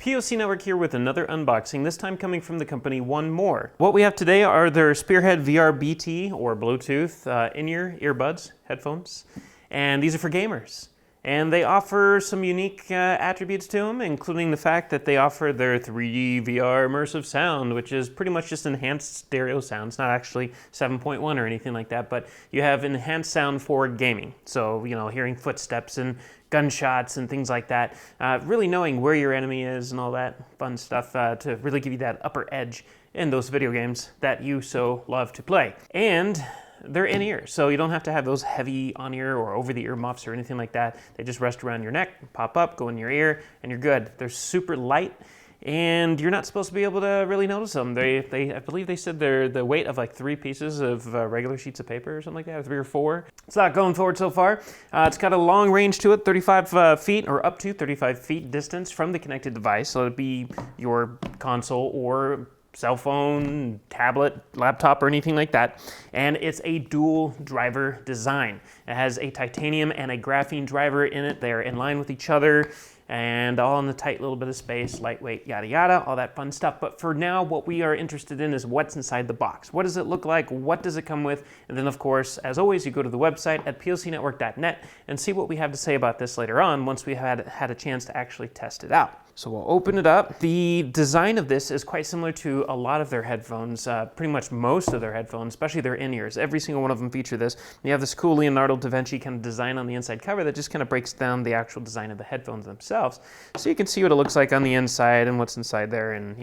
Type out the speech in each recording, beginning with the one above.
POC Network here with another unboxing, this time coming from the company 1MORE. What we have today are their Spearhead VR BT or Bluetooth in-ear earbuds, headphones, and these are for gamers. And they offer some unique attributes to them, including the fact that they offer their 3D VR immersive sound, which is pretty much just enhanced stereo sound. It's not actually 7.1 or anything like that, but you have enhanced sound for gaming. So, you know, hearing footsteps and gunshots and things like that, really knowing where your enemy is and all that fun stuff to really give you that upper edge in those video games that you so love to play. And they're in-ear, so you don't have to have those heavy on-ear or over-the-ear muffs or anything like that. They just rest around your neck, pop up, go in your ear, and you're good. They're super light, and you're not supposed to be able to really notice them. I believe they said they're the weight of like 3 pieces of regular sheets of paper or something like that, or 3 or 4. It's not going forward so far. It's got a long range to it, 35 feet or up to 35 feet distance from the connected device. So it'd be your console or cell phone, tablet, laptop, or anything like that. And it's a dual driver design. It has a titanium and a graphene driver in it. They're in line with each other and all in a tight little bit of space, lightweight, yada yada, all that fun stuff. But for now, what we are interested in is what's inside the box. What does it look like? What does it come with? And then of course, as always, you go to the website at POCnetwork.net and see what we have to say about this later on once we had a chance to actually test it out. So we'll open it up. The design of this is quite similar to a lot of their headphones, pretty much most of their headphones, especially their in-ears. Every single one of them feature this. You have this cool Leonardo da Vinci kind of design on the inside cover that just kind of breaks down the actual design of the headphones themselves. So you can see what it looks like on the inside and what's inside there, and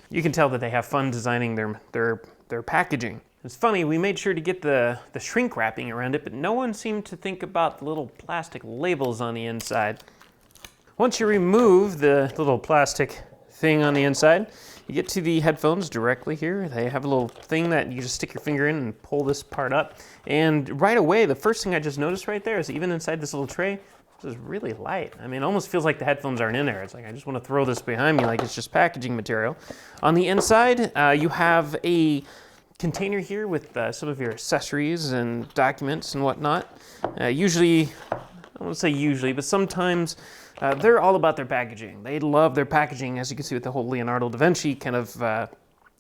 you can tell that they have fun designing their packaging. It's funny, we made sure to get the shrink wrapping around it, but no one seemed to think about the little plastic labels on the inside. Once you remove the little plastic thing on the inside, you get to the headphones directly here. They have a little thing that you just stick your finger in and pull this part up. And right away, the first thing I just noticed right there is even inside this little tray, this is really light. I mean, it almost feels like the headphones aren't in there. It's like, I just want to throw this behind me like it's just packaging material. On the inside, you have a container here with some of your accessories and documents and whatnot. Usually, I won't say usually, but sometimes they're all about their packaging. They love their packaging, as you can see with the whole Leonardo da Vinci kind of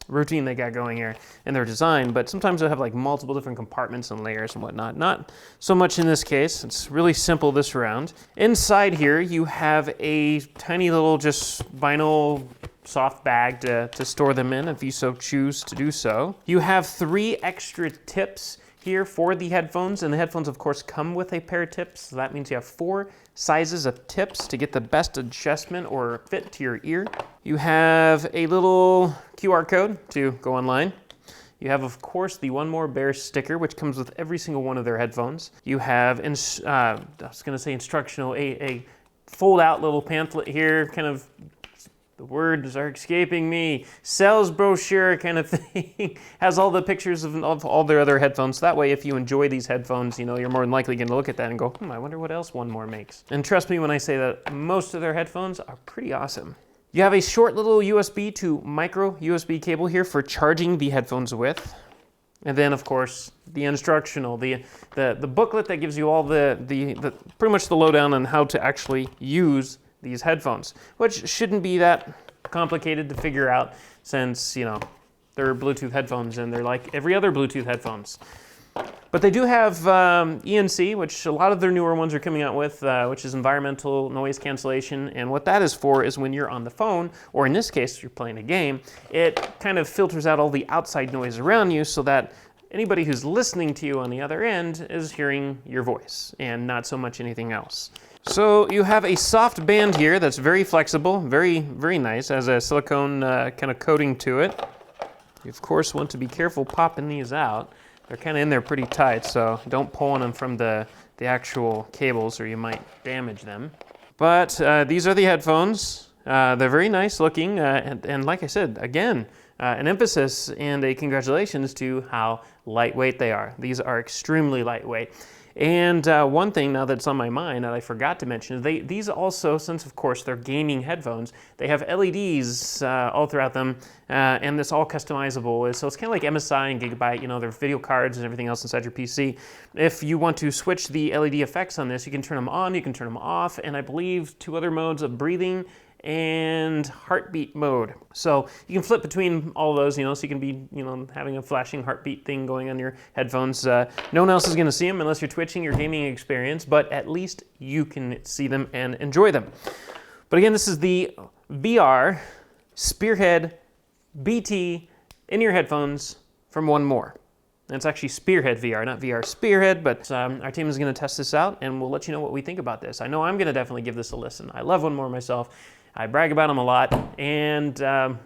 routine they got going here in their design, but sometimes they'll have like multiple different compartments and layers and whatnot. Not so much in this case. It's really simple this round. Inside here, you have a tiny little just vinyl soft bag to store them in if you so choose to do so. You have 3 extra tips here for the headphones, and the headphones of course come with a pair of tips, so that means you have 4 sizes of tips to get the best adjustment or fit to your ear. You have a little QR code to go online. You have of course the 1MORE Bear sticker, which comes with every single one of their headphones. You have, I was going to say instructional, a fold out little pamphlet here, kind of, the words are escaping me, sales brochure kind of thing. Has all the pictures of all their other headphones. That way, if you enjoy these headphones, you're more than likely going to look at that and go, I wonder what else 1MORE makes. And trust me when I say that most of their headphones are pretty awesome. You have a short little USB to micro USB cable here for charging the headphones with. And then, of course, the instructional, the booklet that gives you all the pretty much the lowdown on how to actually use these headphones, which shouldn't be that complicated to figure out since, they're Bluetooth headphones and they're like every other Bluetooth headphones. But they do have ENC, which a lot of their newer ones are coming out with, which is environmental noise cancellation. And what that is for is when you're on the phone, or in this case, you're playing a game, it kind of filters out all the outside noise around you so that anybody who's listening to you on the other end is hearing your voice and not so much anything else. So you have a soft band here that's very flexible, very, very nice, has a silicone kind of coating to it. You of course want to be careful popping these out. They're kind of in there pretty tight, so don't pull on them from the actual cables or you might damage them. But these are the headphones. They're very nice looking, and like I said, again, an emphasis and a congratulations to how lightweight they are. These are extremely lightweight. And one thing now that's on my mind that I forgot to mention is these also, since of course they're gaming headphones, they have LEDs all throughout them, and it's all customizable. So it's kind of like MSI and Gigabyte, their video cards and everything else inside your PC. If you want to switch the LED effects on this, you can turn them on, you can turn them off, and I believe 2 other modes of breathing and heartbeat mode. So you can flip between all of those, so you can be, having a flashing heartbeat thing going on your headphones. No one else is going to see them unless you're twitching your gaming experience, but at least you can see them and enjoy them. But again, this is the VR Spearhead BT in-ear headphones from 1MORE. And it's actually Spearhead VR, not VR Spearhead, but our team is going to test this out, and we'll let you know what we think about this. I know I'm going to definitely give this a listen. I love 1MORE myself. I brag about them a lot, and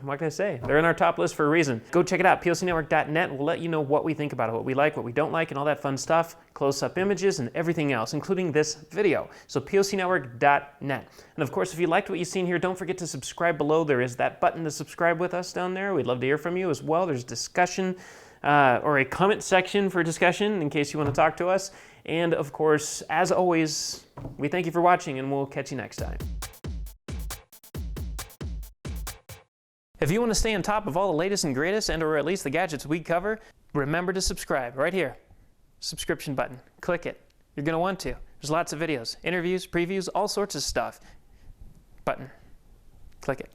what can I say? They're in our top list for a reason. Go check it out, POCnetwork.net. We'll let you know what we think about it, what we like, what we don't like, and all that fun stuff, close-up images, and everything else, including this video. So POCnetwork.net. And of course, if you liked what you've seen here, don't forget to subscribe below. There is that button to subscribe with us down there. We'd love to hear from you as well. There's discussion, or a comment section for discussion in case you want to talk to us. And of course, as always, we thank you for watching, and we'll catch you next time. If you want to stay on top of all the latest and greatest, and or at least the gadgets we cover, remember to subscribe right here. Subscription button. Click it. You're going to want to. There's lots of videos, interviews, previews, all sorts of stuff. Button. Click it.